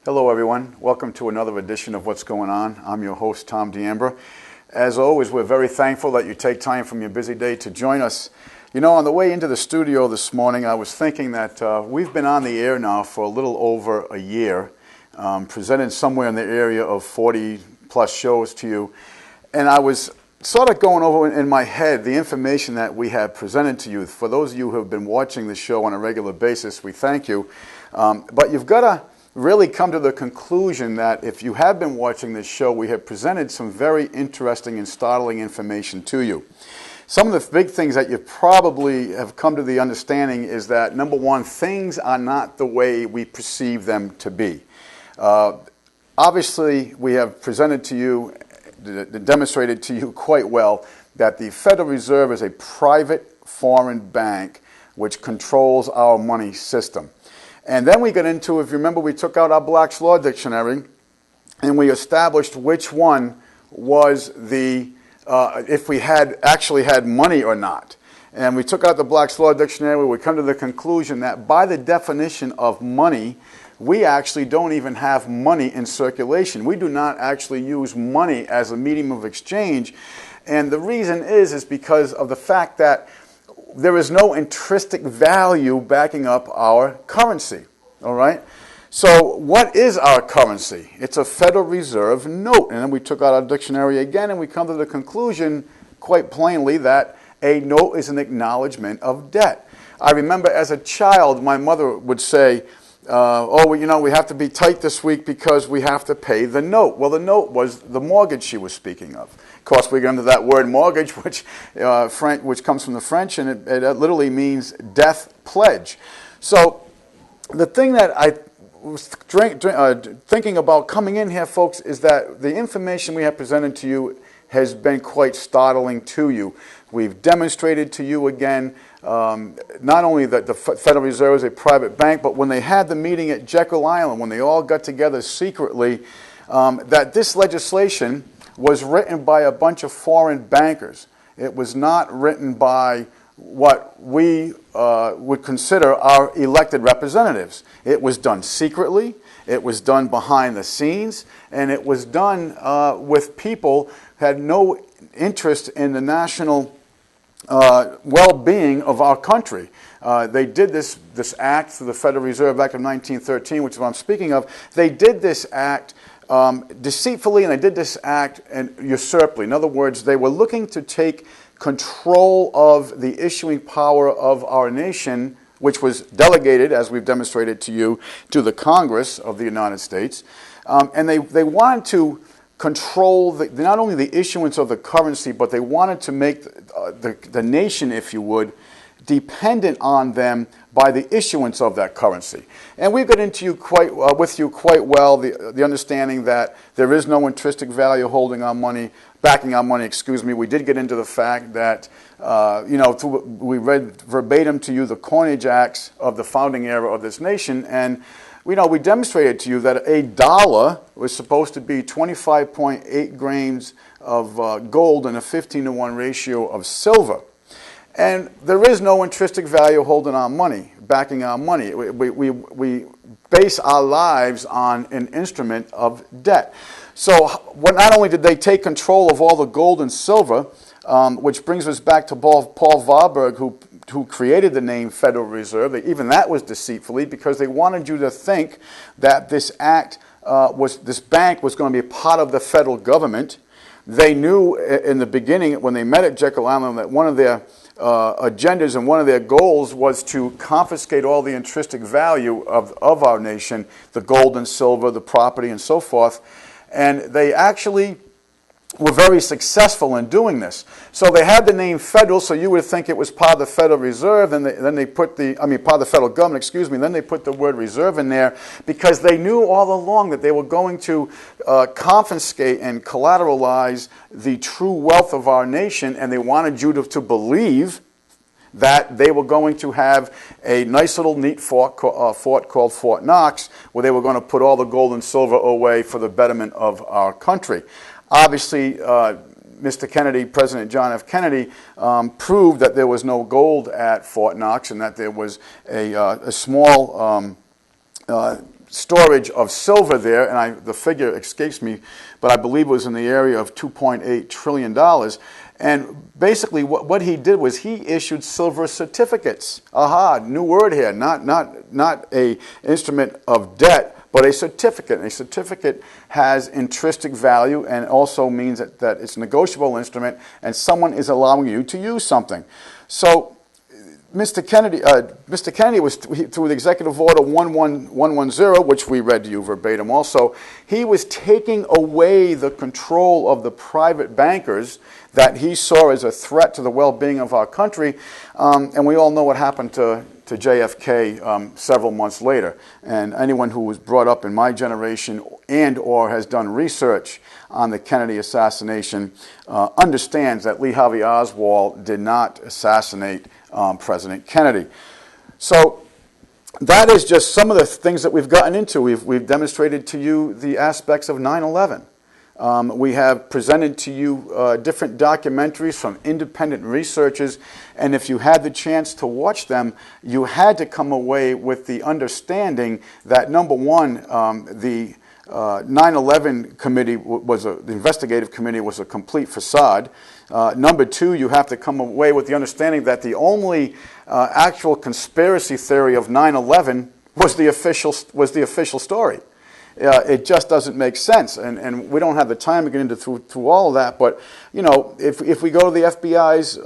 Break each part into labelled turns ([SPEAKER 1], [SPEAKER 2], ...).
[SPEAKER 1] Hello everyone, welcome to another edition of What's Going On. I'm your host, Tom D'Ambra. As always, we're very thankful that you take time from your busy day to join us. You know, on the way into the studio this morning, I was thinking that we've been on the air now for a little over a year, presented somewhere in the area of 40 plus shows to you, and I was sort of going over in my head the information that we have presented to you. For those of you who have been watching the show on a regular basis, we thank you. But you've got to really come to the conclusion that if you have been watching this show, we have presented some very interesting and startling information to you. Some of the big things that you probably have come to the understanding is that, number one, things are not the way we perceive them to be. Obviously, we have presented to you, demonstrated to you quite well, that the Federal Reserve is a private foreign bank which controls our money system. And then we got into, if you remember, we took out our Black's Law Dictionary and we established which one was the, if we had actually had money or not. And we took out the Black's Law Dictionary, we come to the conclusion that by the definition of money, we actually don't even have money in circulation. We do not actually use money as a medium of exchange. And the reason is because of the fact that there is no intrinsic value backing up our currency, all right? So what is our currency? It's a Federal Reserve note. And then we took out our dictionary again, and we come to the conclusion quite plainly that a note is an acknowledgement of debt. I remember as a child, my mother would say, we have to be tight this week because we have to pay the note. Well, the note was the mortgage she was speaking of. Of course, we get into that word mortgage, which comes from the French, and it literally means death pledge. So the thing that I was thinking about coming in here, folks, is that the information we have presented to you has been quite startling to you. We've demonstrated to you again not only that the Federal Reserve is a private bank, but when they had the meeting at Jekyll Island, when they all got together secretly, that this legislation was written by a bunch of foreign bankers. It was not written by what we would consider our elected representatives. It was done secretly, it was done behind the scenes, and it was done with people who had no interest in the national well-being of our country. They did this act through the Federal Reserve Act of 1913, which is what I'm speaking of. They did this act deceitfully, and they did this act usurpably. In other words, they were looking to take control of the issuing power of our nation, which was delegated, as we've demonstrated to you, to the Congress of the United States. And they wanted to control not only the issuance of the currency, but they wanted to make the nation, if you would, dependent on them by the issuance of that currency. And we've got into you quite well the understanding that there is no intrinsic value backing our money. We did get into the fact that we read verbatim to you the coinage acts of the founding era of this nation, and we demonstrated to you that a dollar was supposed to be 25.8 grains of gold and a 15-to-1 ratio of silver. And there is no intrinsic value backing our money. We base our lives on an instrument of debt. So not only did they take control of all the gold and silver, which brings us back to Paul Warburg, who created the name Federal Reserve. Even that was deceitfully, because they wanted you to think that this bank was going to be a part of the federal government. They knew in the beginning, when they met at Jekyll Island, that one of their agendas and one of their goals was to confiscate all the intrinsic value of our nation, the gold and silver, the property, and so forth. And they actually were very successful in doing this. So they had the name Federal, so you would think it was part of the Federal Reserve, and part of the federal government, then they put the word reserve in there because they knew all along that they were going to confiscate and collateralize the true wealth of our nation, and they wanted you to believe that they were going to have a nice little neat fort called Fort Knox, where they were going to put all the gold and silver away for the betterment of our country. Obviously, Mr. Kennedy, President John F. Kennedy, proved that there was no gold at Fort Knox and that there was a small storage of silver there, and the figure escapes me, but I believe it was in the area of $2.8 trillion. And basically what he did was he issued silver certificates. Aha, new word here, not a instrument of debt, but a certificate. And a certificate has intrinsic value and also means that it's a negotiable instrument and someone is allowing you to use something. So Mr. Kennedy was, through the Executive Order 11110, which we read to you verbatim also, he was taking away the control of the private bankers that he saw as a threat to the well-being of our country. And we all know what happened to JFK several months later. And anyone who was brought up in my generation and or has done research on the Kennedy assassination understands that Lee Harvey Oswald did not assassinate President Kennedy. So that is just some of the things that we've gotten into. We've demonstrated to you the aspects of 9/11. We have presented to you different documentaries from independent researchers, and if you had the chance to watch them, you had to come away with the understanding that, number one, the 9/11 committee the investigative committee was a complete facade. Number two, you have to come away with the understanding that the only actual conspiracy theory of 9/11 was the official story. It just doesn't make sense, and we don't have the time to get into through all of that. But you know, if we go to the FBI's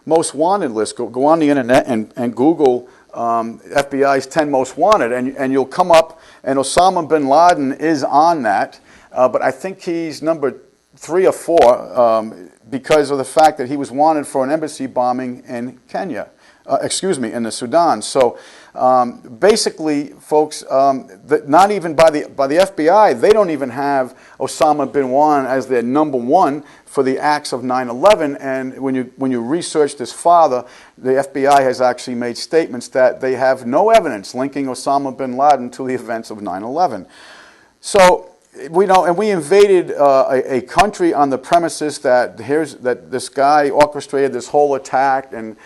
[SPEAKER 1] most wanted list, go on the internet and Google FBI's 10 most wanted, and you'll come up, and Osama bin Laden is on that, but I think he's number 3 or 4 because of the fact that he was wanted for an embassy bombing in Kenya. In the Sudan. So basically, folks, not even by the FBI, they don't even have Osama bin Laden as their number 1 for the acts of 9/11. And when you research this father, the FBI has actually made statements that they have no evidence linking Osama bin Laden to the events of 9/11. So we invaded a country on the premises that this guy orchestrated this whole attack and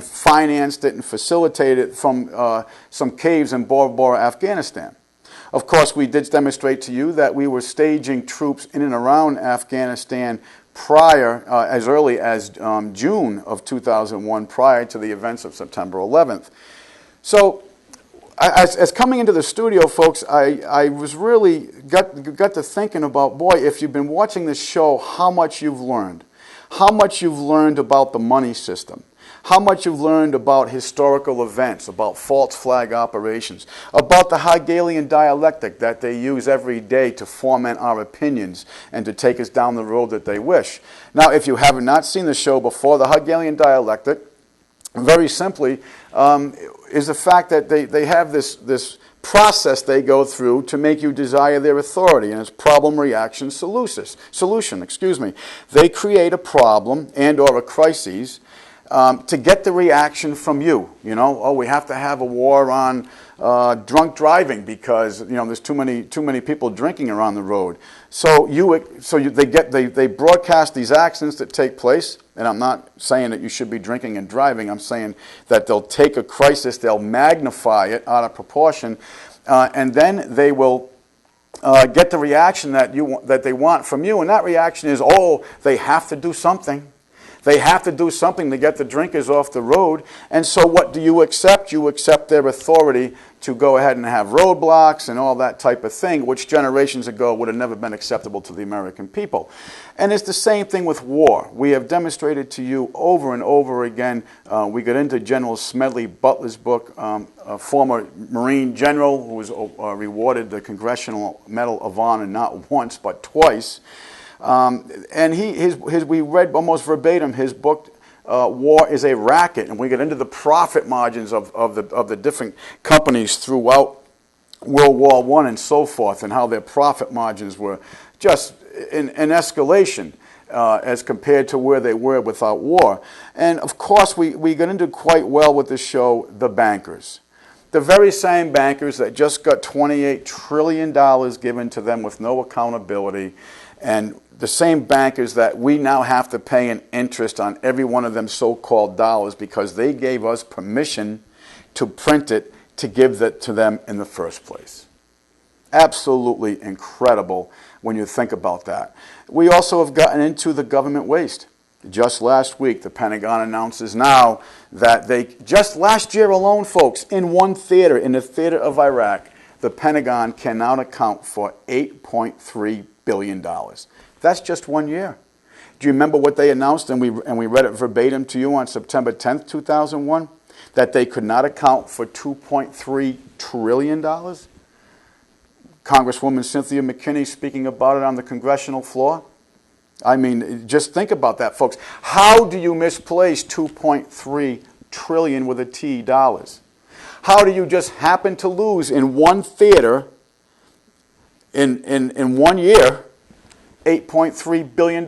[SPEAKER 1] financed it and facilitated it from some caves in Bora Bora, Afghanistan. Of course, we did demonstrate to you that we were staging troops in and around Afghanistan prior, as early as June of 2001, prior to the events of September 11th. So, as coming into the studio, folks, I was really got to thinking about, boy, if you've been watching this show, how much you've learned. How much you've learned about the money system. How much you've learned about historical events, about false flag operations, about the Hegelian dialectic that they use every day to foment our opinions and to take us down the road that they wish. Now, if you have not seen the show before, the Hegelian dialectic, very simply, is the fact that they have this process they go through to make you desire their authority, and it's problem, reaction, solution. They create a problem and or a crisis to get the reaction from you. You know, oh, we have to have a war on drunk driving because there's too many people drinking around the road. So they broadcast these accidents that take place, and I'm not saying that you should be drinking and driving. I'm saying that they'll take a crisis, they'll magnify it out of proportion, and then they will get the reaction that they want from you, and that reaction is, oh, they have to do something. They have to do something to get the drinkers off the road. And so what do you accept? You accept their authority to go ahead and have roadblocks and all that type of thing, which generations ago would have never been acceptable to the American people. And it's the same thing with war. We have demonstrated to you over and over again. We got into General Smedley Butler's book, a former Marine general who was rewarded the Congressional Medal of Honor not once but twice. And we read almost verbatim his book, War is a Racket, and we get into the profit margins of the different companies throughout World War I and so forth, and how their profit margins were just in escalation as compared to where they were without war. And of course, we got into quite well with the show, the bankers. The very same bankers that just got $28 trillion given to them with no accountability, and the same bankers that we now have to pay an interest on every one of them so-called dollars because they gave us permission to print it to give that to them in the first place. Absolutely incredible when you think about that. We also have gotten into the government waste. Just last week, the Pentagon announces now that just last year alone, folks, in one theater, in the theater of Iraq, the Pentagon can now account for $8.3 billion. That's just 1 year. Do you remember what they announced, and we read it verbatim to you on September 10th, 2001? That they could not account for $2.3 trillion? Congresswoman Cynthia McKinney speaking about it on the congressional floor. I mean, just think about that, folks. How do you misplace $2.3 trillion with a T dollars? How do you just happen to lose in one theater in 1 year $8.3 billion?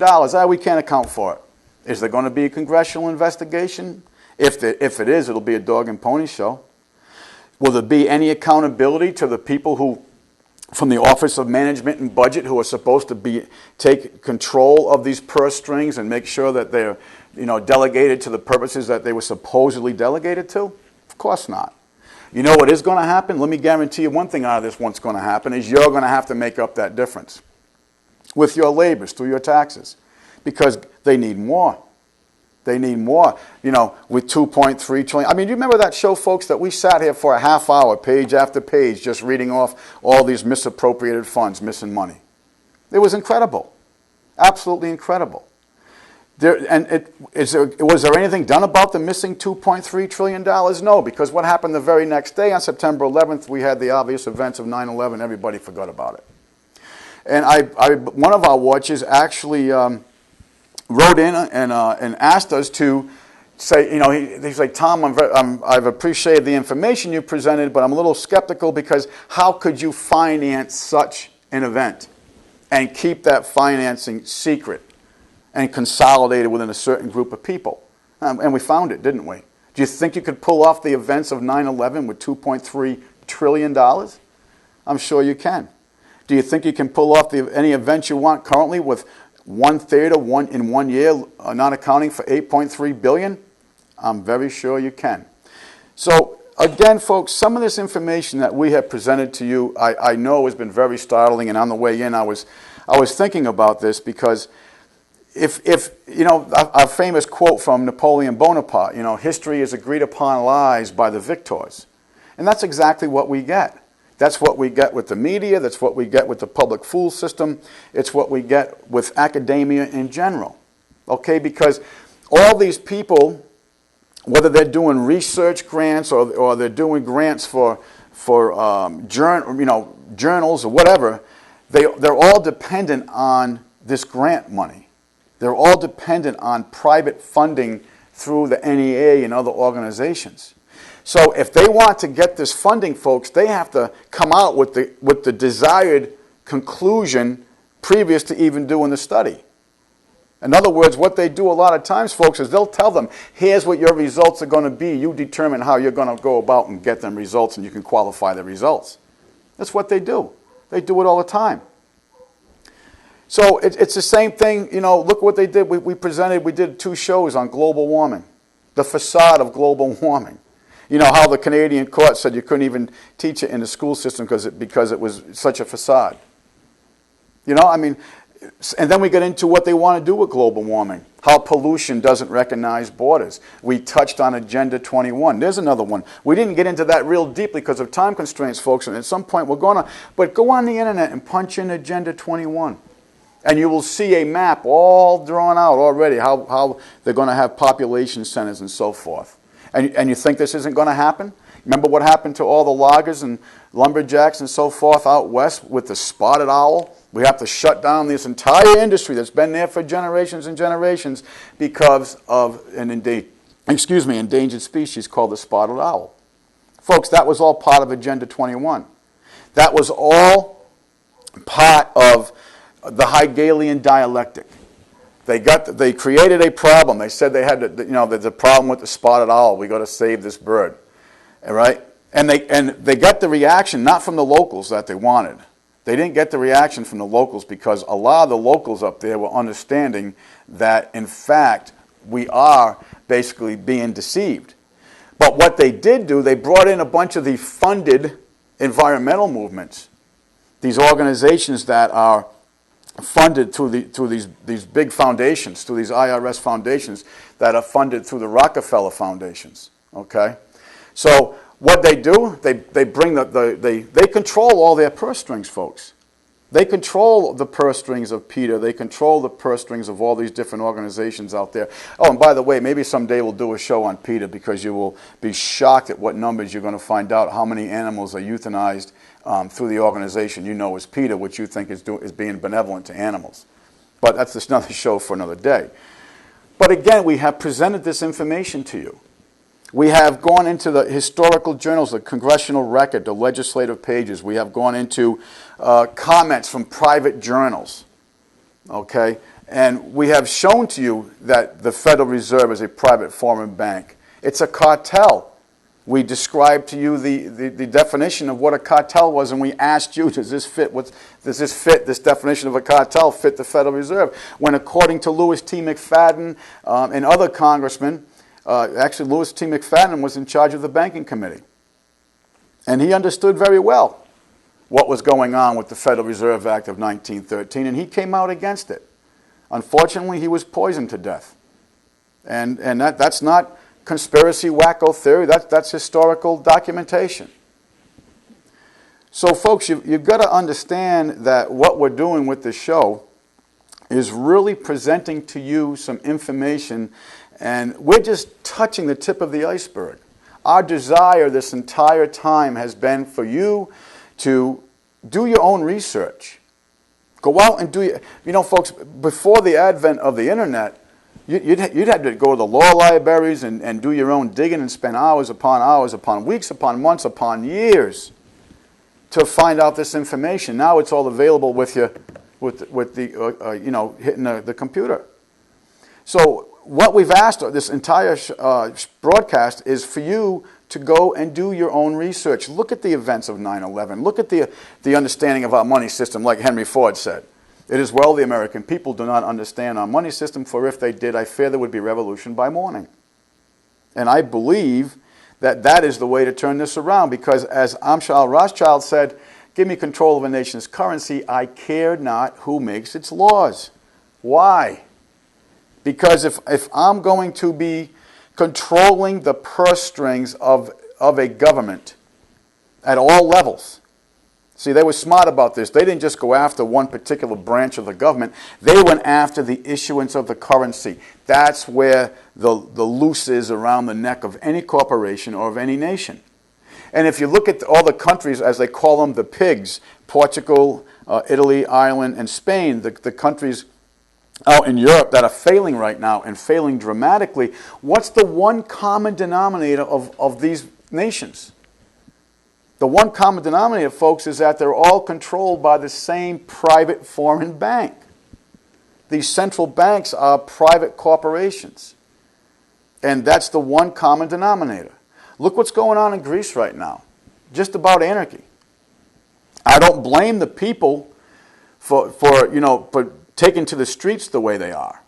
[SPEAKER 1] We can't account for it. Is there going to be a congressional investigation? If it is, it'll be a dog and pony show. Will there be any accountability to the people who, from the Office of Management and Budget, who are supposed to take control of these purse strings and make sure that they're, delegated to the purposes that they were supposedly delegated to? Of course not. You know what is going to happen? Let me guarantee you one thing out of this. What's going to happen is you're going to have to make up that difference with your labors through your taxes, because they need more. They need more, with $2.3 trillion. I mean, do you remember that show, folks, that we sat here for a half hour, page after page, just reading off all these misappropriated funds, missing money? It was incredible. Absolutely incredible. Was there anything done about the missing $2.3 trillion? No, because what happened the very next day on September 11th, we had the obvious events of 9/11. Everybody forgot about it. And one of our watchers actually wrote in and asked us to say, he's like, Tom, I've appreciated the information you presented, but I'm a little skeptical because how could you finance such an event and keep that financing secret and consolidated within a certain group of people? And we found it, didn't we? Do you think you could pull off the events of 9/11 with $2.3 trillion? I'm sure you can. Do you think you can pull off any event you want currently with one theater in 1 year not accounting for $8.3 billion? I'm very sure you can. So again, folks, some of this information that we have presented to you, I know has been very startling, and on the way in I was thinking about this because if our famous quote from Napoleon Bonaparte, history is agreed upon lies by the victors. And that's exactly what we get. That's what we get with the media. That's what we get with the public fool system. It's what we get with academia in general. Okay, because all these people, whether they're doing research grants or they're doing grants for journals or whatever, they're all dependent on this grant money. They're all dependent on private funding through the NEA and other organizations. So if they want to get this funding, folks, they have to come out with the desired conclusion previous to even doing the study. In other words, what they do a lot of times, folks, is they'll tell them, here's what your results are going to be. You determine how you're going to go about and get them results, and you can qualify the results. That's what they do. They do it all the time. So it's the same thing. Look what they did. We did 2 shows on global warming, the facade of global warming. How the Canadian court said you couldn't even teach it in the school system because it was such a facade. And then we get into what they want to do with global warming, how pollution doesn't recognize borders. We touched on Agenda 21. There's another one. We didn't get into that real deeply because of time constraints, folks, and at some point we're going to. But go on the internet and punch in Agenda 21. And you will see a map all drawn out already, how they're going to have population centers and so forth. And you think this isn't going to happen? Remember what happened to all the loggers and lumberjacks and so forth out west with the spotted owl? We have to shut down this entire industry that's been there for generations and generations because of an endangered species called the spotted owl. Folks, that was all part of Agenda 21. That was all part of the Hegelian dialectic. They created a problem. They said they had to, there's a problem with the spotted owl. We got to save this bird, all right? And they got the reaction not from the locals that they wanted. They didn't get the reaction from the locals because a lot of the locals up there were understanding that in fact we are basically being deceived. But what they did do, they brought in a bunch of the funded environmental movements these organizations that are funded through these big foundations, through these IRS foundations that are funded through the Rockefeller foundations. Okay, so what they do, they bring they control all their purse strings, folks. They control the purse strings of PETA. They control the purse strings of all these different organizations out there. Oh, and by the way, maybe someday we'll do a show on PETA, because you will be shocked at what numbers you're going to find out, how many animals are euthanized through the organization you know is PETA, which you think is being benevolent to animals. But that's just another show for another day. But again, we have presented this information to you. We have gone into the historical journals, the congressional record, the legislative pages. We have gone into comments from private journals, okay? And we have shown to you that the Federal Reserve is a private foreign bank. It's a cartel. We described to you the definition of what a cartel was, and we asked you, does this definition of a cartel fit the Federal Reserve? When according to Louis T. McFadden and other congressmen, actually, Louis T. McFadden was in charge of the banking committee. And he understood very well what was going on with the Federal Reserve Act of 1913, and he came out against it. Unfortunately, he was poisoned to death. And that's not conspiracy wacko theory, that's historical documentation. So, folks, you've got to understand that what we're doing with this show is really presenting to you some information, and we're just touching the tip of the iceberg. Our desire this entire time has been for you to do your own research. Go out and do folks, before the advent of the internet, you'd have to go to the law libraries and do your own digging and spend hours upon weeks, upon months, upon years to find out this information. Now it's all available with you, hitting the computer. So what we've asked this entire broadcast is for you to go and do your own research. Look at the events of 9/11. Look at the understanding of our money system, like Henry Ford said. It is well the American people do not understand our money system, for if they did, I fear there would be revolution by morning. And I believe that is the way to turn this around, because as Amschel Rothschild said, give me control of a nation's currency, I care not who makes its laws. Why? Because if I'm going to be controlling the purse strings of a government at all levels, see, they were smart about this. They didn't just go after one particular branch of the government. They went after the issuance of the currency. That's where the noose is around the neck of any corporation or of any nation. And if you look at all the countries, as they call them, the pigs, Portugal, Italy, Ireland, and Spain, the countries out in Europe that are failing right now and failing dramatically, what's the one common denominator of these nations? The one common denominator, folks, is that they're all controlled by the same private foreign bank. These central banks are private corporations. And that's the one common denominator. Look what's going on in Greece right now. Just about anarchy. I don't blame the people for taking to the streets the way they are.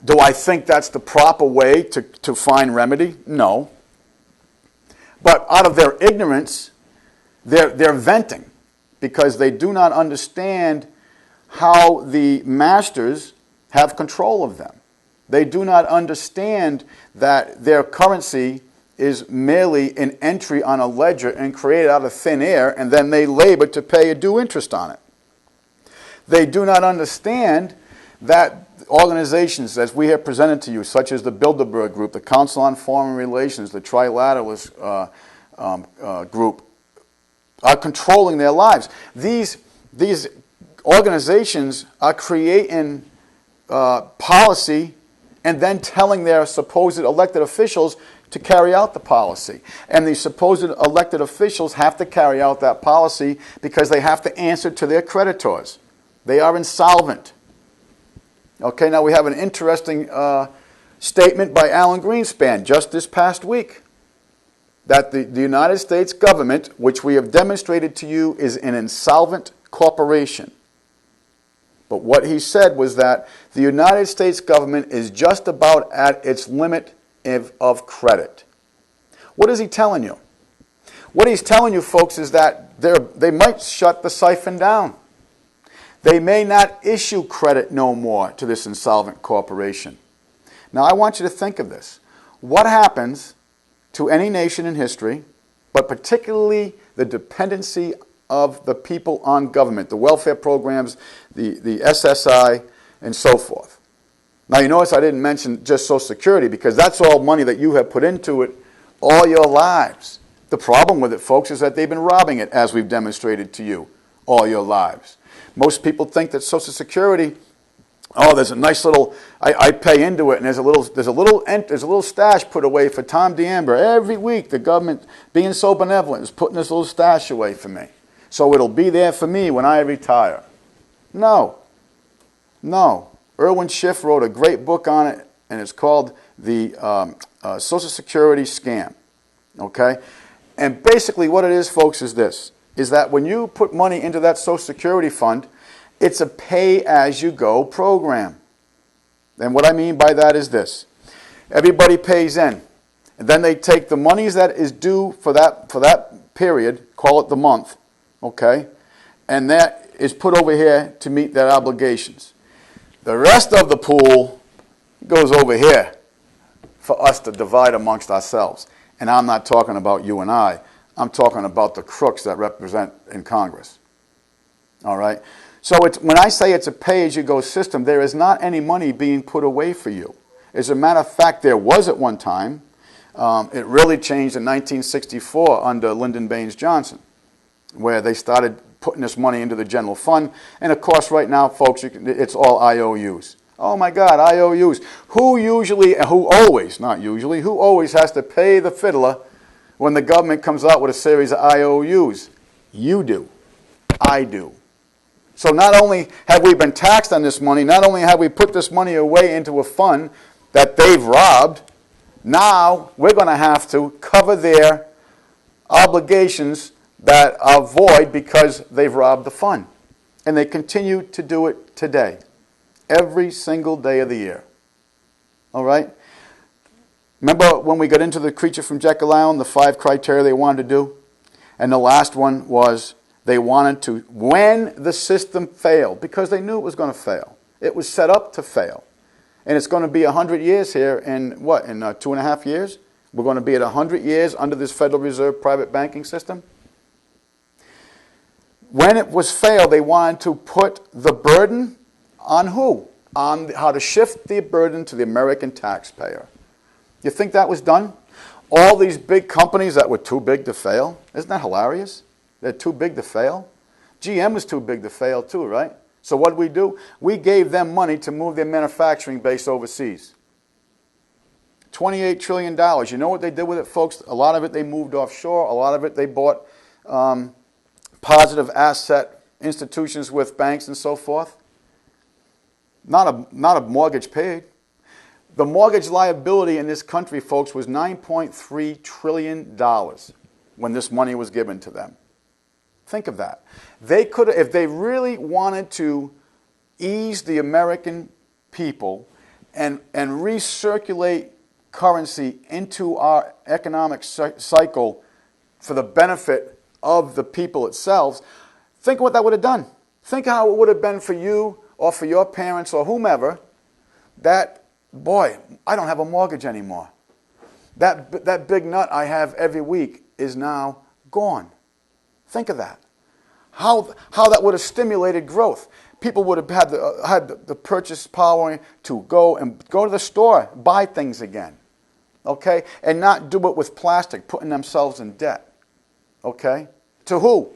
[SPEAKER 1] Do I think that's the proper way to find remedy? No. But out of their ignorance, they're venting, because they do not understand how the masters have control of them. They do not understand that their currency is merely an entry on a ledger and created out of thin air, and then they labor to pay a due interest on it. They do not understand that organizations, as we have presented to you, such as the Bilderberg Group, the Council on Foreign Relations, the Trilateralist Group, are controlling their lives. These organizations are creating policy and then telling their supposed elected officials to carry out the policy. And the supposed elected officials have to carry out that policy because they have to answer to their creditors. They are insolvent. Okay, now we have an interesting statement by Alan Greenspan just this past week, that the United States government, which we have demonstrated to you, is an insolvent corporation. But what he said was that the United States government is just about at its limit of credit. What is he telling you? What he's telling you, folks, is that they might shut the siphon down. They may not issue credit no more to this insolvent corporation. Now, I want you to think of this. What happens to any nation in history, but particularly the dependency of the people on government, the welfare programs, the SSI, and so forth? Now, you notice I didn't mention just Social Security because that's all money that you have put into it all your lives. The problem with it, folks, is that they've been robbing it, as we've demonstrated to you, all your lives. Most people think that Social Security, oh, there's a nice little, I pay into it, and there's a little stash put away for Tom DeAmber. Every week, the government, being so benevolent, is putting this little stash away for me. So it'll be there for me when I retire. No. Irwin Schiff wrote a great book on it, and it's called The Social Security Scam. Okay? And basically what it is, folks, is this, is that when you put money into that Social Security fund, it's a pay-as-you-go program. And what I mean by that is this. Everybody pays in. And then they take the monies that is due for that period, call it the month, okay? And that is put over here to meet their obligations. The rest of the pool goes over here for us to divide amongst ourselves. And I'm not talking about you and I. I'm talking about the crooks that represent in Congress. All right? So when I say it's a pay-as-you-go system, there is not any money being put away for you. As a matter of fact, there was at one time. It really changed in 1964 under Lyndon Baines Johnson, where they started putting this money into the general fund. And, of course, right now, folks, it's all IOUs. Oh, my God, IOUs. Who always has to pay the fiddler when the government comes out with a series of IOUs? You do. I do. So not only have we been taxed on this money, not only have we put this money away into a fund that they've robbed, now we're going to have to cover their obligations that are void because they've robbed the fund. And they continue to do it today, every single day of the year. All right? Remember when we got into the Creature from Jekyll Island, the 5 criteria they wanted to do? And the last one was they wanted to, when the system failed, because they knew it was going to fail. It was set up to fail. And it's going to be 100 years here in, what, in 2.5 years? We're going to be at 100 years under this Federal Reserve private banking system. When it was failed, they wanted to put the burden on who? On how to shift the burden to the American taxpayer. You think that was done? All these big companies that were too big to fail. Isn't that hilarious? They're too big to fail. GM was too big to fail too, right? So what did we do? We gave them money to move their manufacturing base overseas. $28 trillion. You know what they did with it, folks? A lot of it they moved offshore. A lot of it they bought positive asset institutions with banks and so forth. Not a mortgage paid. The mortgage liability in this country, folks, was $9.3 trillion when this money was given to them. Think of that. They could, if they really wanted to ease the American people and recirculate currency into our economic cycle for the benefit of the people itself, think what that would have done. Think how it would have been for you or for your parents or whomever that, boy, I don't have a mortgage anymore. That big nut I have every week is now gone. Think of that. How that would have stimulated growth. People would have had the purchase power to go to the store, buy things again. Okay? And not do it with plastic, putting themselves in debt. Okay? To who?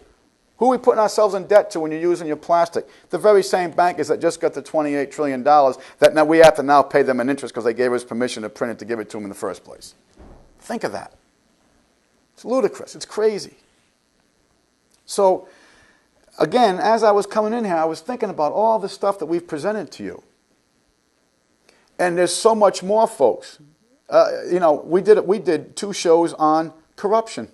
[SPEAKER 1] Who are we putting ourselves in debt to when you're using your plastic? The very same bankers that just got the $28 trillion that now we have to now pay them an interest because they gave us permission to print it to give it to them in the first place. Think of that. It's ludicrous. It's crazy. So, again, as I was coming in here, I was thinking about all the stuff that we've presented to you. And there's so much more, folks. We did 2 shows on corruption.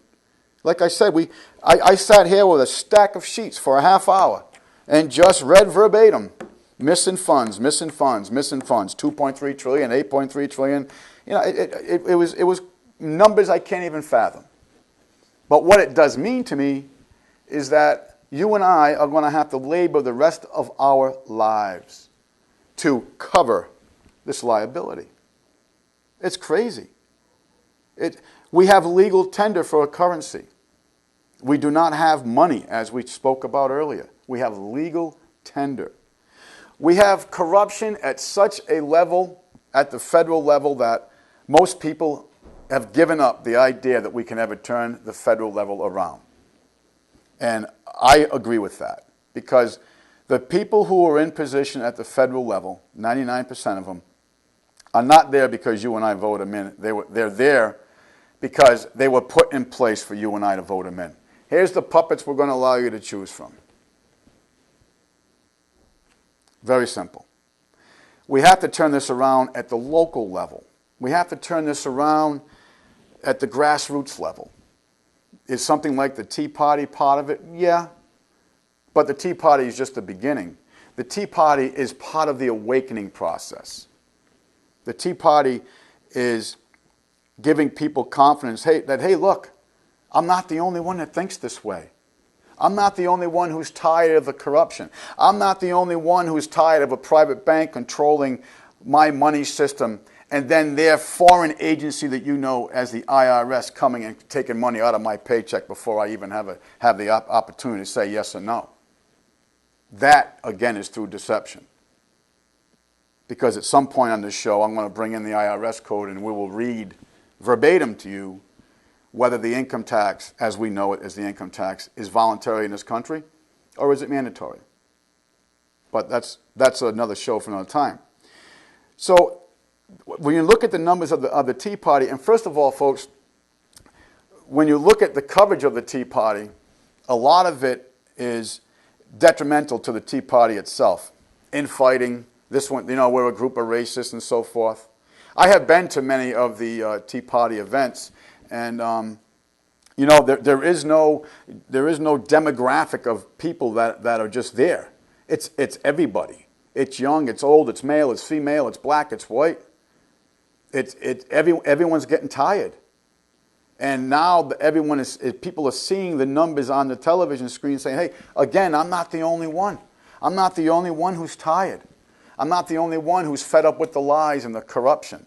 [SPEAKER 1] Like I said, I sat here with a stack of sheets for a half hour and just read verbatim. Missing funds, 2.3 trillion, 8.3 trillion. It was numbers I can't even fathom. But what it does mean to me is that you and I are going to have to labor the rest of our lives to cover this liability. It's crazy. We have legal tender for a currency. We do not have money, as we spoke about earlier. We have legal tender. We have corruption at such a level, at the federal level, that most people have given up the idea that we can ever turn the federal level around. And I agree with that, because the people who are in position at the federal level, 99% of them, are not there because you and I vote them in. They're there because they were put in place for you and I to vote them in. Here's the puppets we're going to allow you to choose from. Very simple. We have to turn this around at the local level. We have to turn this around at the grassroots level. Is something like the Tea Party part of it? Yeah. But the Tea Party is just the beginning. The Tea Party is part of the awakening process. The Tea Party is giving people confidence that, hey, look, I'm not the only one that thinks this way. I'm not the only one who's tired of the corruption. I'm not the only one who's tired of a private bank controlling my money system, and then their foreign agency that you know as the IRS coming and taking money out of my paycheck before I even have the opportunity to say yes or no. That, again, is through deception. Because at some point on this show, I'm going to bring in the IRS code and we will read verbatim to you whether the income tax, as we know it as the income tax, is voluntary in this country or is it mandatory. But that's another show for another time. So when you look at the numbers of the Tea Party, and first of all, folks, when you look at the coverage of the Tea Party, a lot of it is detrimental to the Tea Party itself. Infighting, this one, we're a group of racists and so forth. I have been to many of the Tea Party events, and there is no demographic of people that are just there. It's everybody. It's young, it's old, it's male, it's female, it's black, it's white. Everyone's getting tired. And now people are seeing the numbers on the television screen saying, hey, again, I'm not the only one. I'm not the only one who's tired. I'm not the only one who's fed up with the lies and the corruption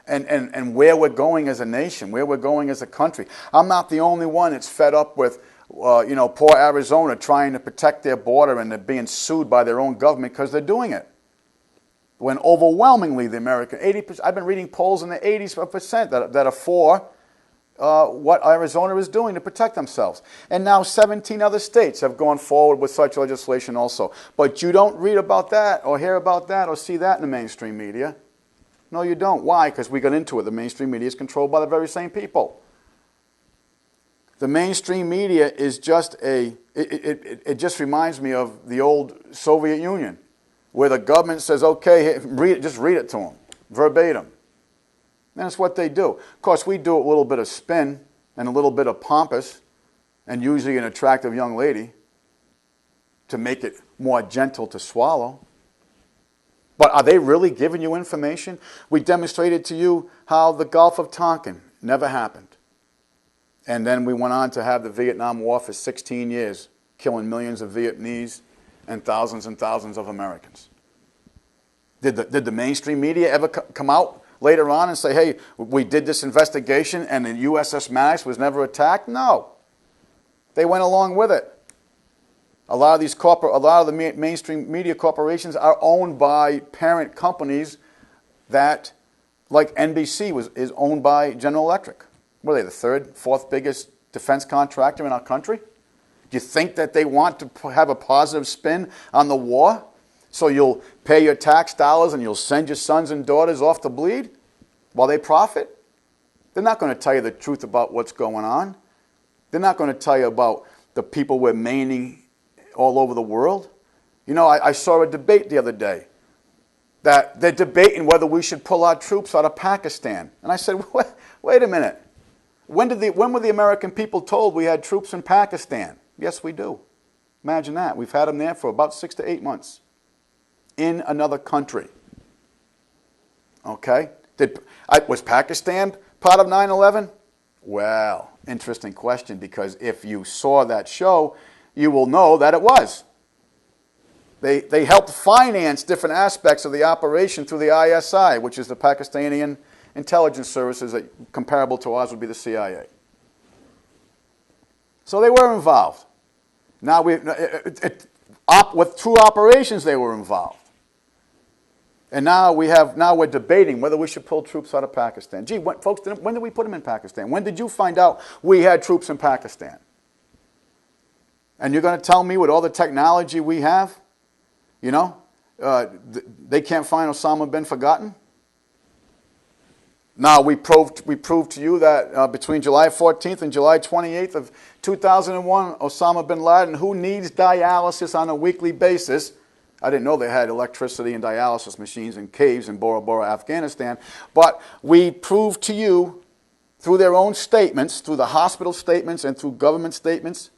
[SPEAKER 1] and where we're going as a nation, where we're going as a country. I'm not the only one that's fed up with, poor Arizona trying to protect their border and they're being sued by their own government because they're doing it. When overwhelmingly the American, 80%, I've been reading polls in the 80% that are for what Arizona is doing to protect themselves. And now 17 other states have gone forward with such legislation also. But you don't read about that or hear about that or see that in the mainstream media. No, you don't. Why? Because we got into it. The mainstream media is controlled by the very same people. The mainstream media is just it just reminds me of the old Soviet Union, where the government says, okay, just read it to them, verbatim. And that's what they do. Of course, we do a little bit of spin and a little bit of pompous, and usually an attractive young lady to make it more gentle to swallow. But are they really giving you information? We demonstrated to you how the Gulf of Tonkin never happened. And then we went on to have the Vietnam War for 16 years, killing millions of Vietnamese and thousands of Americans. Did the mainstream media ever come out later on and say, hey, we did this investigation and the USS Maddox was never attacked? No. They went along with it. A lot of the mainstream media corporations are owned by parent companies that, like NBC is owned by General Electric. What are they, the third, fourth biggest defense contractor in our country? Do you think that they want to have a positive spin on the war? So you'll pay your tax dollars and you'll send your sons and daughters off to bleed while they profit? They're not going to tell you the truth about what's going on. They're not going to tell you about the people we're maiming all over the world. I saw a debate the other day that they're debating whether we should pull our troops out of Pakistan. And I said, wait a minute. When were the American people told we had troops in Pakistan? Yes, we do. Imagine that. We've had them there for about 6 to 8 months in another country. Okay? Was Pakistan part of 9/11? Well, interesting question, because if you saw that show, you will know that it was. They helped finance different aspects of the operation through the ISI, which is the Pakistani intelligence services that comparable to ours would be the CIA. So they were involved. Now with true operations, they were involved. And now we're debating whether we should pull troops out of Pakistan. Gee, folks, when did we put them in Pakistan? When did you find out we had troops in Pakistan? And you're going to tell me with all the technology we have, they can't find Osama bin Forgotten? Now, we proved to you that between July 14th and July 28th of 2001, Osama bin Laden, who needs dialysis on a weekly basis, I didn't know they had electricity and dialysis machines in caves in Bora Bora, Afghanistan, but we proved to you through their own statements, through the hospital statements and through government statements,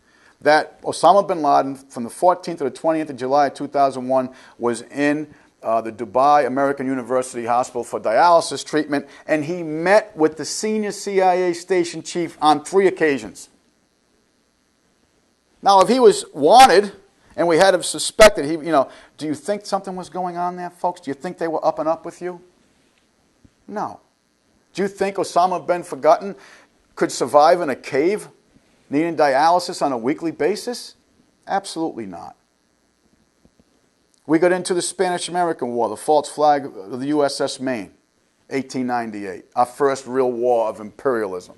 [SPEAKER 1] that Osama bin Laden, from the 14th to the 20th of July 2001, was in the Dubai American University Hospital for dialysis treatment, and he met with the senior CIA station chief on 3 occasions. Now, if he was wanted, and we had him suspected, do you think something was going on there, folks? Do you think they were up and up with you? No. Do you think Osama bin Forgotten could survive in a cave needing dialysis on a weekly basis? Absolutely not. We got into the Spanish-American War, the false flag of the USS Maine, 1898, our first real war of imperialism.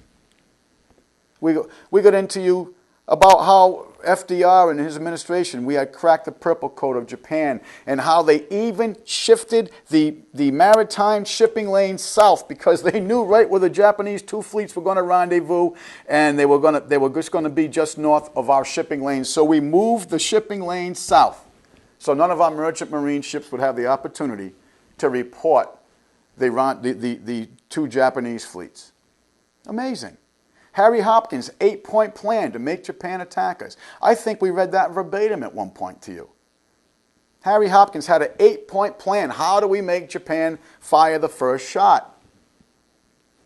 [SPEAKER 1] We got into you about how FDR and his administration, we had cracked the purple code of Japan, and how they even shifted the maritime shipping lane south because they knew right where the Japanese 2 fleets were going to rendezvous, and they were just going to be just north of our shipping lane. So we moved the shipping lane south. So none of our merchant marine ships would have the opportunity to report the 2 Japanese fleets. Amazing. Harry Hopkins' 8-point plan to make Japan attack us. I think we read that verbatim at one point to you. Harry Hopkins had an 8-point plan. How do we make Japan fire the first shot?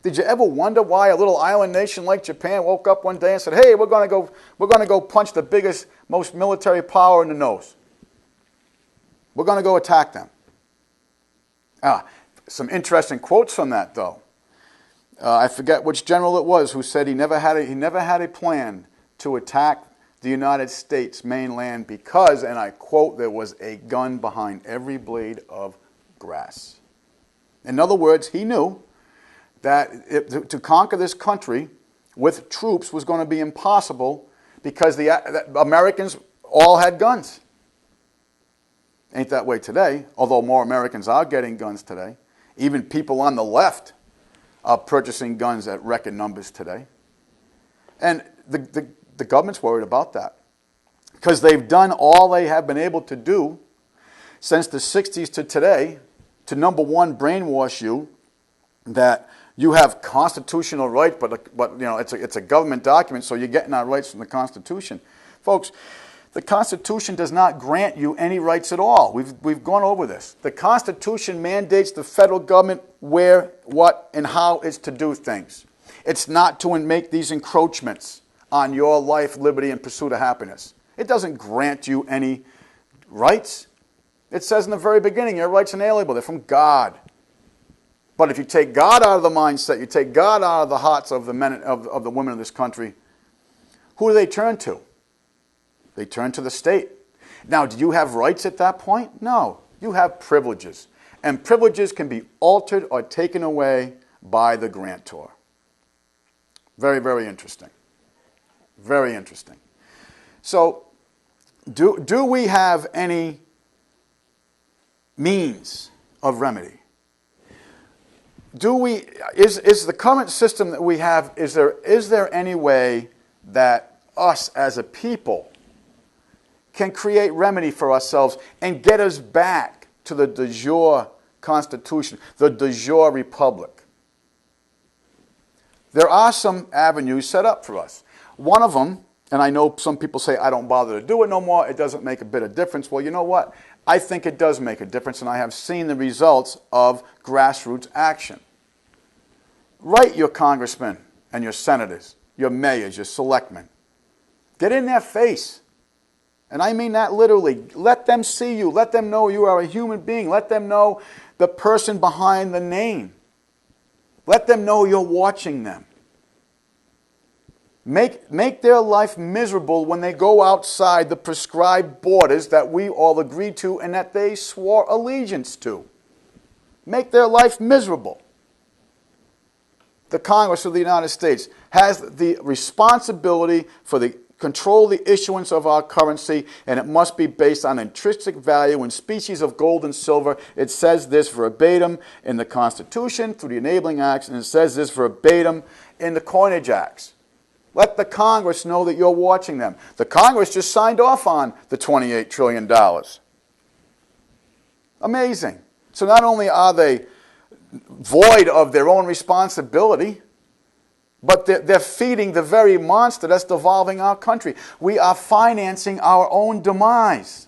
[SPEAKER 1] Did you ever wonder why a little island nation like Japan woke up one day and said, "Hey, we're going to go punch the biggest, most military power in the nose. We're going to go attack them"? Some interesting quotes from that, though. I forget which general it was who said he never had a plan to attack the United States mainland because, and I quote, "there was a gun behind every blade of grass." In other words, he knew that to conquer this country with troops was going to be impossible because the Americans all had guns. Ain't that way today, although more Americans are getting guns today. Even people on the left are purchasing guns at record numbers today. And the government's worried about that because they've done all they have been able to do since the 60s to today to, number one, brainwash you that you have constitutional rights, but it's a government document, so you're getting our rights from the Constitution. Folks, the Constitution does not grant you any rights at all. We've gone over this. The Constitution mandates the federal government where, what, and how it's to do things. It's not to make these encroachments on your life, liberty, and pursuit of happiness. It doesn't grant you any rights. It says in the very beginning, your rights are inalienable. They're from God. But if you take God out of the mindset, you take God out of the hearts of the men of the women of this country, who do they turn to? They turn to the state. Now, do you have rights at that point? No. You have privileges. And privileges can be altered or taken away by the grantor. Very, very interesting. Very interesting. So, do we have any means of remedy? Is the current system that we have, is there any way that us as a people can create remedy for ourselves and get us back to the de jure Constitution, the de jure Republic? There are some avenues set up for us. One of them, and I know some people say, I don't bother to do it no more, it doesn't make a bit of difference. Well, you know what? I think it does make a difference, and I have seen the results of grassroots action. Write your congressmen and your senators, your mayors, your selectmen. Get in their face. And I mean that literally. Let them see you. Let them know you are a human being. Let them know the person behind the name. Let them know you're watching them. Make their life miserable when they go outside the prescribed borders that we all agreed to and that they swore allegiance to. Make their life miserable. The Congress of the United States has the responsibility for the control the issuance of our currency, and it must be based on intrinsic value in species of gold and silver. It says this verbatim in the Constitution through the enabling acts, and it says this verbatim in the coinage acts. Let the Congress know that you're watching them. The Congress just signed off on the $28 trillion. Amazing. So not only are they void of their own responsibility, but they're feeding the very monster that's devolving our country. We are financing our own demise.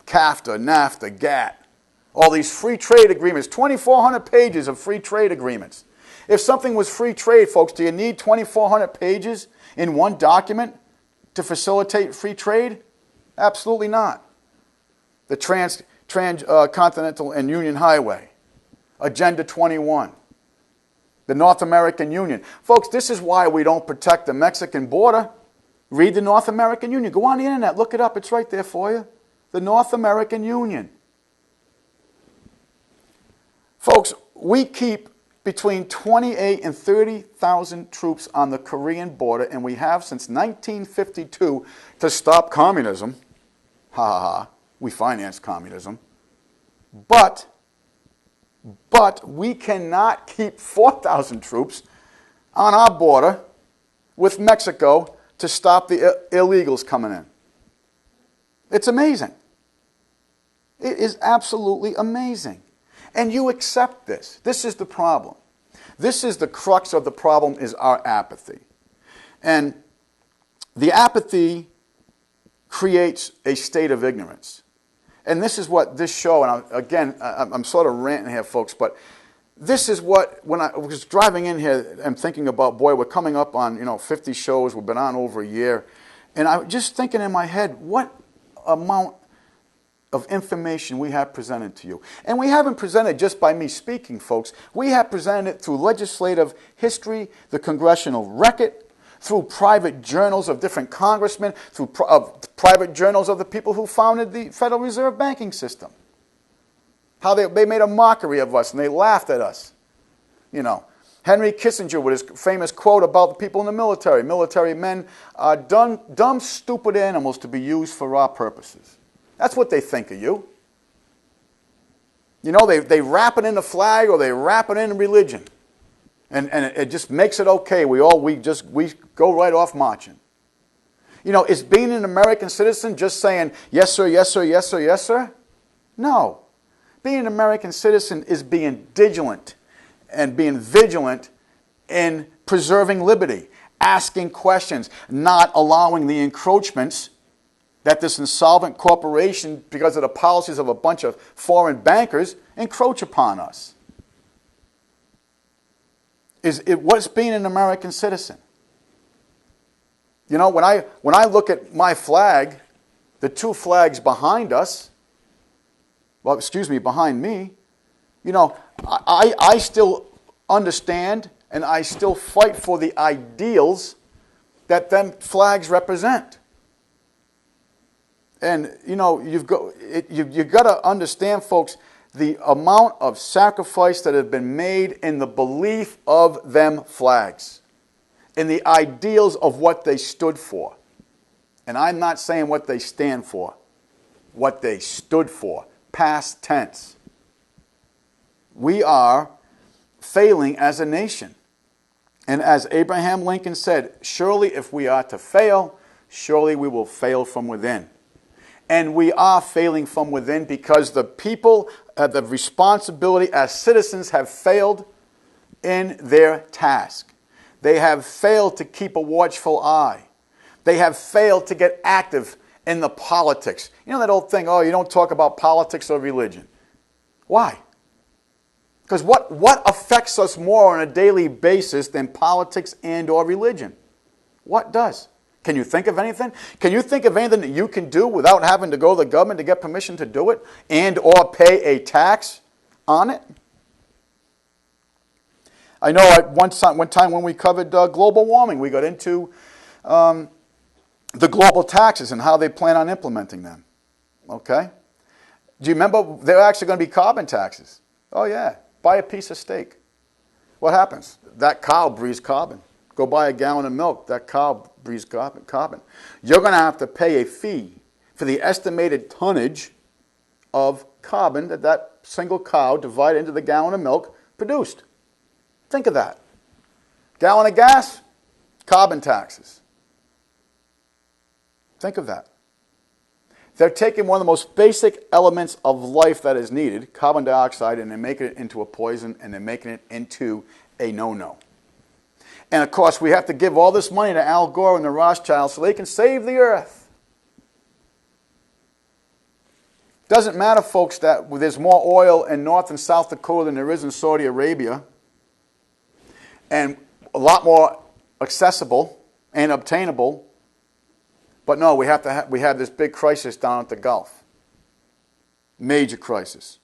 [SPEAKER 1] CAFTA, NAFTA, GATT, all these free trade agreements, 2,400 pages of free trade agreements. If something was free trade, folks, do you need 2,400 pages in one document to facilitate free trade? Absolutely not. The Transcontinental and Union Highway, Agenda 21, the North American Union. Folks, this is why we don't protect the Mexican border. Read the North American Union. Go on the internet, look it up. It's right there for you. The North American Union. Folks, we keep between 28 and 30,000 troops on the Korean border, and we have since 1952 to stop communism. Ha ha ha. We finance communism. But we cannot keep 4,000 troops on our border with Mexico to stop the illegals coming in. It's amazing. It is absolutely amazing. And you accept this. This is the problem. This is the crux of the problem, is our apathy. And the apathy creates a state of ignorance. And this is what this show, and I'm sort of ranting here, folks, but this is what, when I was driving in here and thinking about, boy, we're coming up on, 50 shows, we've been on over a year, and I was just thinking in my head, what amount of information we have presented to you. And we haven't presented just by me speaking, folks. We have presented it through legislative history, the congressional record, through private journals of different congressmen, through private journals of the people who founded the Federal Reserve banking system. How they made a mockery of us and they laughed at us. Henry Kissinger with his famous quote about the people in the military. Military men are dumb, stupid animals to be used for our purposes. That's what they think of you. They wrap it in the flag or they wrap it in religion. And it just makes it okay. We go right off marching. Is being an American citizen just saying, yes, sir, yes, sir, yes, sir, yes, sir? No. Being an American citizen is being vigilant and being vigilant in preserving liberty, asking questions, not allowing the encroachments that this insolvent corporation, because of the policies of a bunch of foreign bankers, encroach upon us. What's being an American citizen? When I look at my flag, the two flags behind us, behind me, I still understand and I still fight for the ideals that them flags represent. And, you've got to understand, folks, the amount of sacrifice that has been made in the belief of them flags, in the ideals of what they stood for. And I'm not saying what they stand for, what they stood for, past tense. We are failing as a nation. And as Abraham Lincoln said, surely if we are to fail, surely we will fail from within. And we are failing from within because the people have the responsibility as citizens have failed in their task. They have failed to keep a watchful eye. They have failed to get active in the politics. That old thing, you don't talk about politics or religion. Why? Because what affects us more on a daily basis than politics and or religion? What does? Can you think of anything? Can you think of anything that you can do without having to go to the government to get permission to do it and or pay a tax on it? I know at one time when we covered global warming, we got into the global taxes and how they plan on implementing them. Okay? Do you remember they're actually going to be carbon taxes? Oh yeah, buy a piece of steak. What happens? That cow breathes carbon. Go buy a gallon of milk. That cow breathes carbon. You're going to have to pay a fee for the estimated tonnage of carbon that that single cow divided into the gallon of milk produced. Think of that. Gallon of gas, carbon taxes. Think of that. They're taking one of the most basic elements of life that is needed, carbon dioxide, and they're making it into a poison, and they're making it into a no-no. And of course, we have to give all this money to Al Gore and the Rothschilds so they can save the earth. Doesn't matter, folks, that there's more oil in North and South Dakota than there is in Saudi Arabia, and a lot more accessible and obtainable. But no, we have this big crisis down at the Gulf. Major crisis.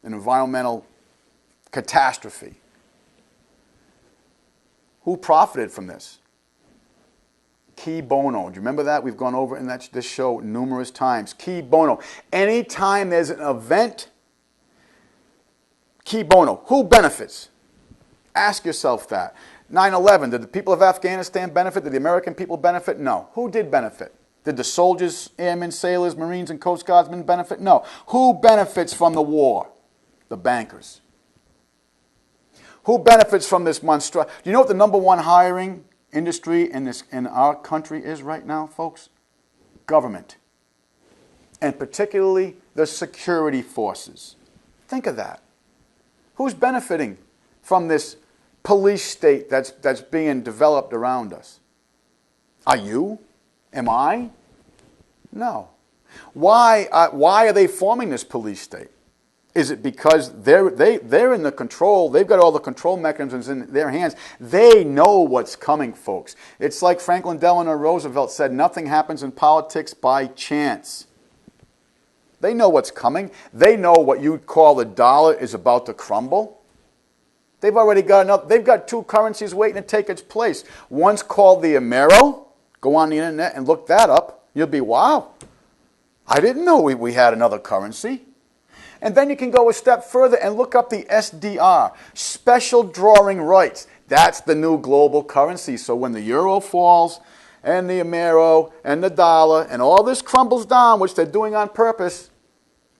[SPEAKER 1] An environmental catastrophe. Who profited from this? Key bono. Do you remember that? We've gone over in this show numerous times. Key bono. Anytime there's an event, key bono. Who benefits? Ask yourself that. 9/11, did the people of Afghanistan benefit? Did the American people benefit? No. Who did benefit? Did the soldiers, airmen, sailors, Marines, and Coast Guardsmen benefit? No. Who benefits from the war? The bankers. Who benefits from this monstrosity? Do you know what the number one hiring industry in our country is right now, folks? Government. And particularly the security forces. Think of that. Who's benefiting from this police state that's being developed around us? Are you? Am I? No. Why are they forming this police state? Is it because they're in the control? They've got all the control mechanisms in their hands. They know what's coming, folks. It's like Franklin Delano Roosevelt said, nothing happens in politics by chance. They know what's coming. They know what you'd call the dollar is about to crumble. They've already got enough. They've got two currencies waiting to take its place. One's called the Amero. Go on the internet and look that up. You'll be, wow, I didn't know we had another currency. And then you can go a step further and look up the SDR, special drawing rights. That's the new global currency. So when the euro falls and the Amero and the dollar and all this crumbles down, which they're doing on purpose,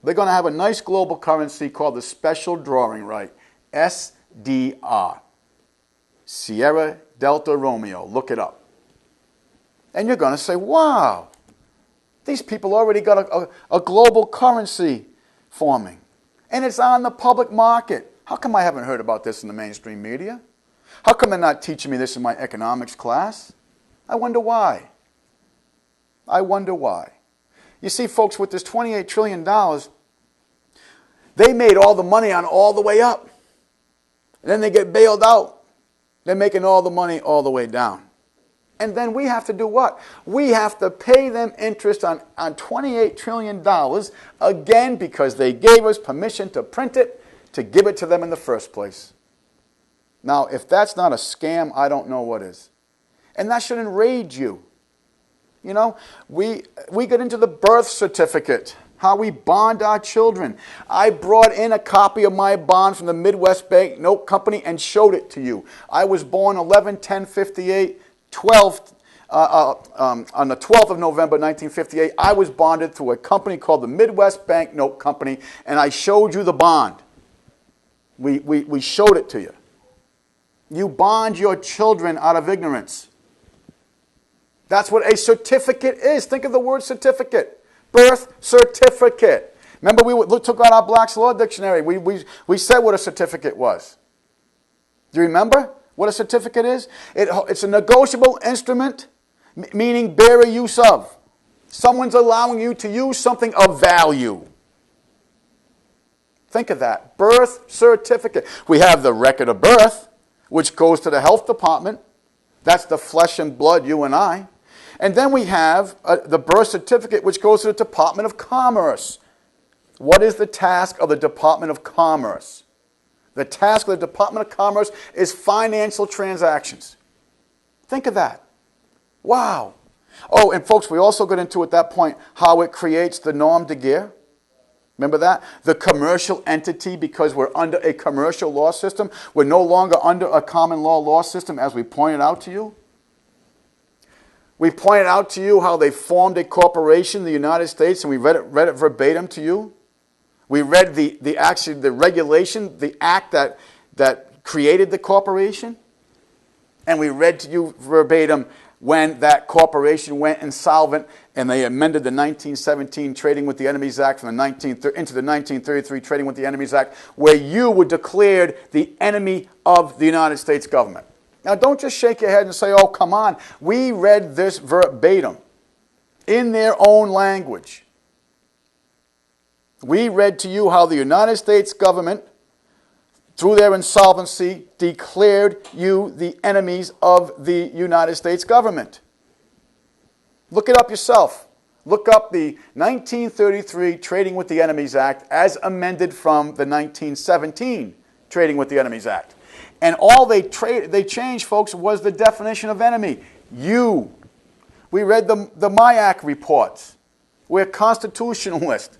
[SPEAKER 1] they're going to have a nice global currency called the special drawing right, SDR. Sierra Delta Romeo. Look it up. And you're going to say, wow, these people already got a global currency forming. And it's on the public market. How come I haven't heard about this in the mainstream media? How come they're not teaching me this in my economics class? I wonder why. I wonder why. You see, folks, with this $28 trillion, they made all the money on all the way up. And then they get bailed out. They're making all the money all the way down. And then we have to do what? We have to pay them interest on $28 trillion again because they gave us permission to print it, to give it to them in the first place. Now, if that's not a scam, I don't know what is. And that should enrage you. You know, we get into the birth certificate, how we bond our children. I brought in a copy of my bond from the Midwest Bank Note Company and showed it to you. I was born 11/10/58. On the 12th of November 1958, I was bonded through a company called the Midwest Bank Note Company, and I showed you the bond. We showed it to you. You bond your children out of ignorance. That's what a certificate is. Think of the word certificate. Birth certificate. Remember, we took out our Black's Law Dictionary. We said what a certificate was. Do you remember what a certificate is? It's a negotiable instrument, meaning bearer use of. Someone's allowing you to use something of value. Think of that. Birth certificate. We have the record of birth, which goes to the health department. That's the flesh and blood, you and I. And then we have the birth certificate, which goes to the Department of Commerce. What is the task of the Department of Commerce? The task of the Department of Commerce is financial transactions. Think of that. Wow. Oh, and folks, we also got into at that point how it creates the norme de guerre. Remember that? The commercial entity, because we're under a commercial law system. We're no longer under a common law system, as we pointed out to you. We pointed out to you how they formed a corporation, the United States, and we read it verbatim to you. We read the regulation, the act that created the corporation. And we read to you verbatim when that corporation went insolvent and they amended the 1917 Trading with the Enemies Act into the 1933 Trading with the Enemies Act, where you were declared the enemy of the United States government. Now, don't just shake your head and say, oh, come on. We read this verbatim in their own language. We read to you how the United States government, through their insolvency, declared you the enemies of the United States government. Look it up yourself. Look up the 1933 Trading with the Enemies Act as amended from the 1917 Trading with the Enemies Act. And all they changed, folks, was the definition of enemy. You. We read the MIAC reports, where constitutionalists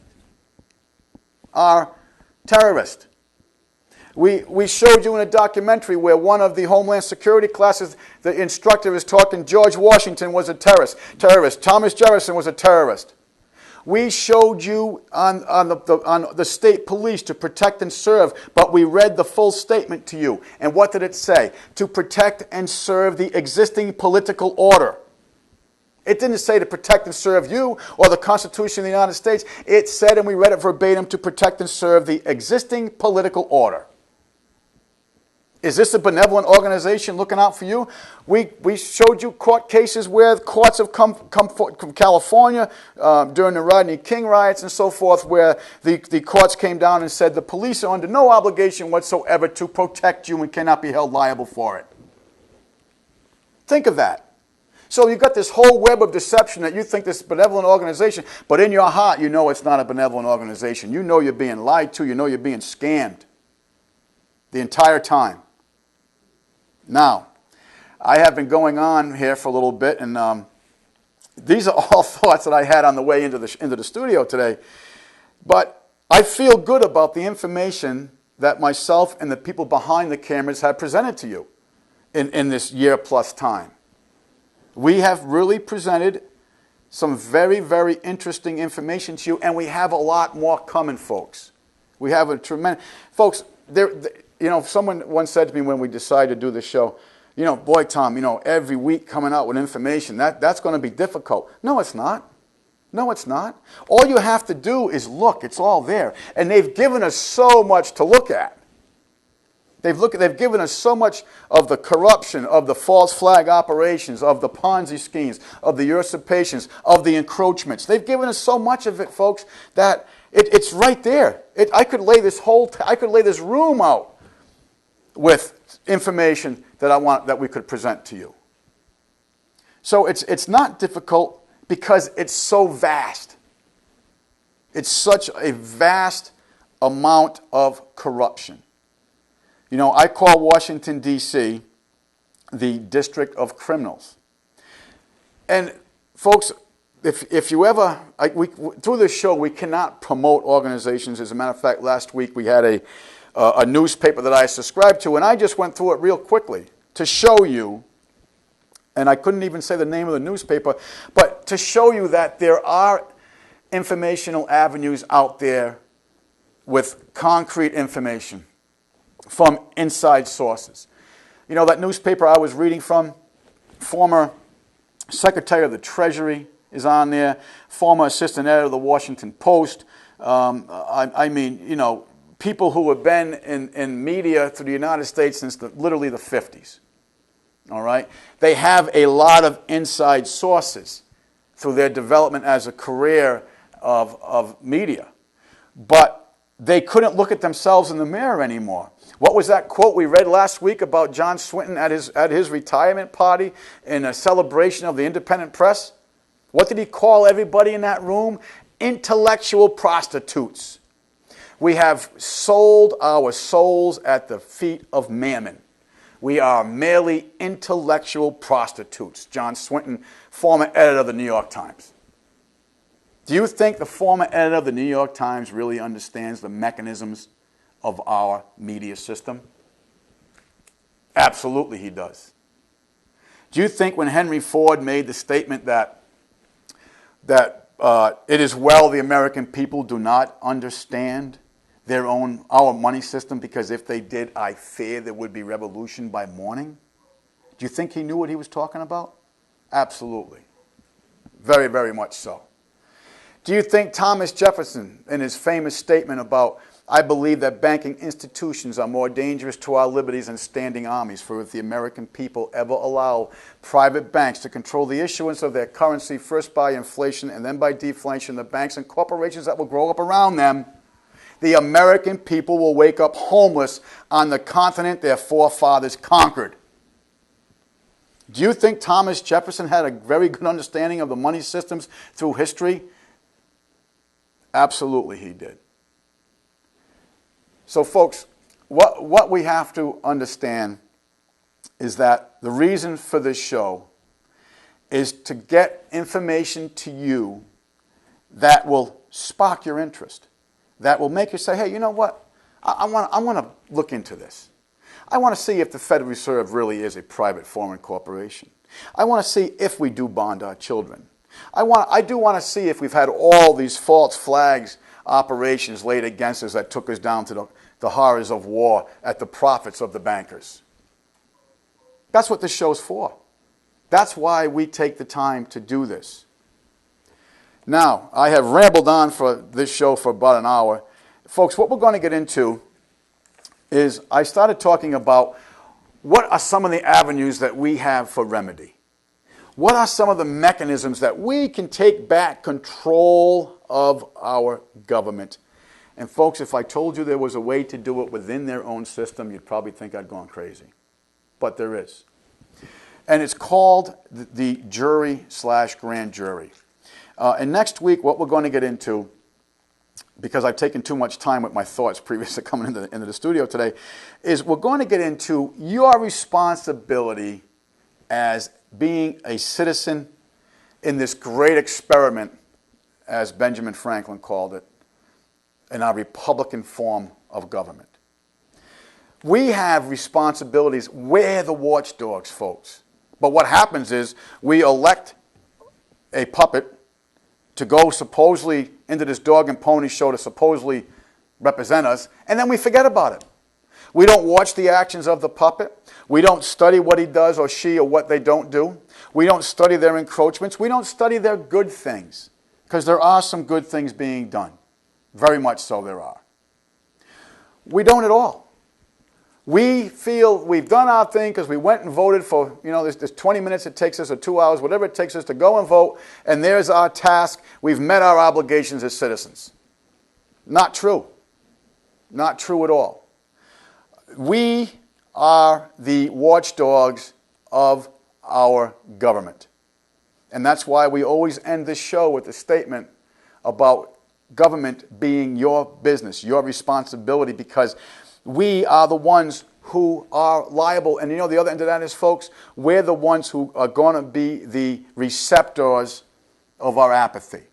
[SPEAKER 1] are terrorists. We showed you in a documentary where one of the Homeland Security classes, the instructor is talking, George Washington was a terrorist. Thomas Jefferson was a terrorist. We showed you on the state police to protect and serve, but we read the full statement to you. And what did it say? To protect and serve the existing political order. It didn't say to protect and serve you or the Constitution of the United States. It said, and we read it verbatim, to protect and serve the existing political order. Is this a benevolent organization looking out for you? We showed you court cases where courts have come from California during the Rodney King riots and so forth, where the courts came down and said the police are under no obligation whatsoever to protect you and cannot be held liable for it. Think of that. So you've got this whole web of deception that you think this is a benevolent organization, but in your heart you know it's not a benevolent organization. You know you're being lied to. You know you're being scammed the entire time. Now, I have been going on here for a little bit, and these are all thoughts that I had on the way into the studio today. But I feel good about the information that myself and the people behind the cameras have presented to you in this year-plus time. We have really presented some very, very interesting information to you, and we have a lot more coming, folks. We have a tremendous... Folks, someone once said to me when we decided to do this show, boy, Tom, every week coming out with information, that's going to be difficult. No, it's not. No, it's not. All you have to do is look. It's all there. And they've given us so much to look at. They've given us so much of the corruption, of the false flag operations, of the Ponzi schemes, of the usurpations, of the encroachments. They've given us so much of it, folks, that it's right there. I could lay this room out with information that we could present to you. So it's not difficult because it's so vast. It's such a vast amount of corruption. I call Washington, D.C. the District of Criminals. And folks, if you ever, through this show, we cannot promote organizations. As a matter of fact, last week we had a newspaper that I subscribed to, and I just went through it real quickly to show you, and I couldn't even say the name of the newspaper, but to show you that there are informational avenues out there with concrete information from inside sources. That newspaper I was reading from, former Secretary of the Treasury is on there, former assistant editor of the Washington Post. People who have been in media through the United States since literally the 50s. All right? They have a lot of inside sources through their development as a career of media. But they couldn't look at themselves in the mirror anymore. What was that quote we read last week about John Swinton at his retirement party in a celebration of the independent press? What did he call everybody in that room? Intellectual prostitutes. We have sold our souls at the feet of mammon. We are merely intellectual prostitutes. John Swinton, former editor of the New York Times. Do you think the former editor of the New York Times really understands the mechanisms of our media system? Absolutely he does. Do you think when Henry Ford made the statement that it is well the American people do not understand our money system, because if they did, I fear there would be revolution by morning? Do you think he knew what he was talking about? Absolutely. Very, very much so. Do you think Thomas Jefferson, in his famous statement about, I believe that banking institutions are more dangerous to our liberties than standing armies, for if the American people ever allow private banks to control the issuance of their currency, first by inflation and then by deflation, the banks and corporations that will grow up around them, the American people will wake up homeless on the continent their forefathers conquered. Do you think Thomas Jefferson had a very good understanding of the money systems through history? Absolutely he did. So folks, what we have to understand is that the reason for this show is to get information to you that will spark your interest, that will make you say, hey, you know what? I want to look into this. I want to see if the Federal Reserve really is a private foreign corporation. I want to see if we do bond our children. I do want to see if we've had all these false flags operations laid against us that took us down to the horrors of war at the profits of the bankers. That's what this show's for. That's why we take the time to do this. Now, I have rambled on for this show for about an hour. Folks, what we're going to get into is I started talking about what are some of the avenues that we have for remedy. What are some of the mechanisms that we can take back control of our government? And folks, if I told you there was a way to do it within their own system, you'd probably think I'd gone crazy. But there is. And it's called the jury/grand jury. And next week, what we're going to get into, because I've taken too much time with my thoughts previous to coming into the studio today, is we're going to get into your responsibility as being a citizen in this great experiment, as Benjamin Franklin called it, in our Republican form of government. We have responsibilities. We're the watchdogs, folks. But what happens is we elect a puppet to go supposedly into this dog and pony show to supposedly represent us, and then we forget about it. We don't watch the actions of the puppet. We don't study what he does or she or what they don't do. We don't study their encroachments. We don't study their good things, because there are some good things being done. Very much so there are. We don't at all. We feel we've done our thing because we went and voted for, there's 20 minutes it takes us or 2 hours, whatever it takes us to go and vote, and there's our task. We've met our obligations as citizens. Not true. Not true at all. We are the watchdogs of our government. And that's why we always end this show with a statement about government being your business, your responsibility, because we are the ones who are liable. And the other end of that is, folks, we're the ones who are going to be the receptors of our apathy.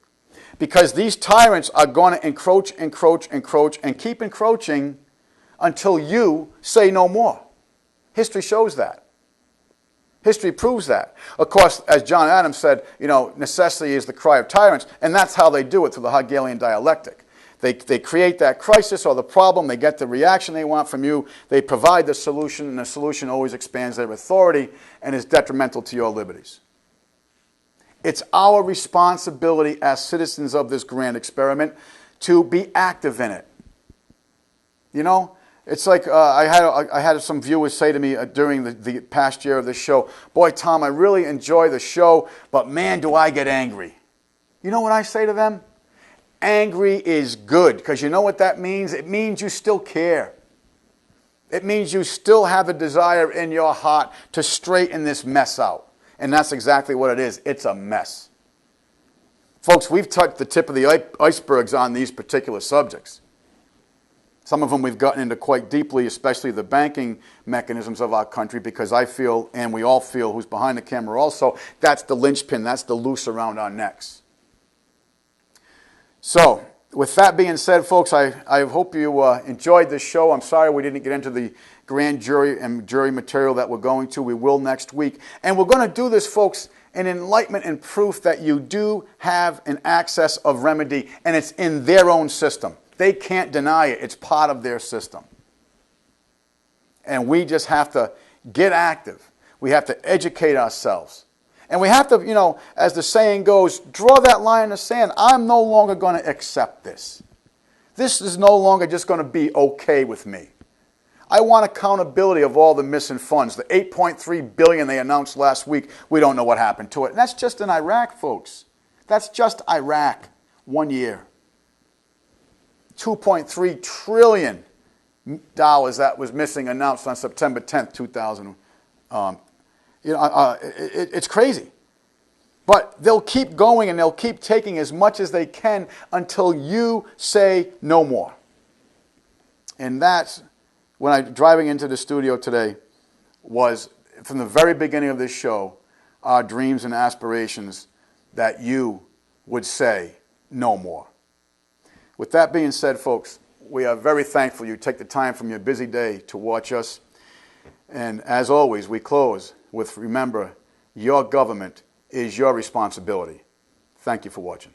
[SPEAKER 1] Because these tyrants are going to encroach, and keep encroaching until you say no more. History shows that. History proves that. Of course, as John Adams said, necessity is the cry of tyrants, and that's how they do it, through the Hegelian dialectic. They create that crisis or the problem, they get the reaction they want from you, they provide the solution, and the solution always expands their authority and is detrimental to your liberties. It's our responsibility as citizens of this grand experiment to be active in it. It's like I had some viewers say to me during the past year of this show, boy, Tom, I really enjoy the show, but man, do I get angry. You know what I say to them? Angry is good, because you know what that means? It means you still care. It means you still have a desire in your heart to straighten this mess out. And that's exactly what it is. It's a mess. Folks, we've touched the tip of the icebergs on these particular subjects. Some of them we've gotten into quite deeply, especially the banking mechanisms of our country, because I feel, and we all feel, who's behind the camera also, that's the linchpin, that's the noose around our necks. So, with that being said, folks, I hope you enjoyed this show. I'm sorry we didn't get into the grand jury and jury material that we're going to. We will next week. And we're going to do this, folks, in enlightenment and proof that you do have an access of remedy, and it's in their own system. They can't deny it. It's part of their system. And we just have to get active. We have to educate ourselves. And we have to, you know, as the saying goes, draw that line in the sand. I'm no longer going to accept this. This is no longer just going to be okay with me. I want accountability of all the missing funds. The $8.3 billion they announced last week, we don't know what happened to it. And that's just in Iraq, folks. That's just Iraq, 1 year. $2.3 trillion that was missing, announced on September 10th, 2000. It's crazy. But they'll keep going and they'll keep taking as much as they can until you say no more. And that's, when I driving into the studio today, was from the very beginning of this show, our dreams and aspirations that you would say no more. With that being said, folks, we are very thankful you take the time from your busy day to watch us. And as always, we close with, remember, your government is your responsibility. Thank you for watching.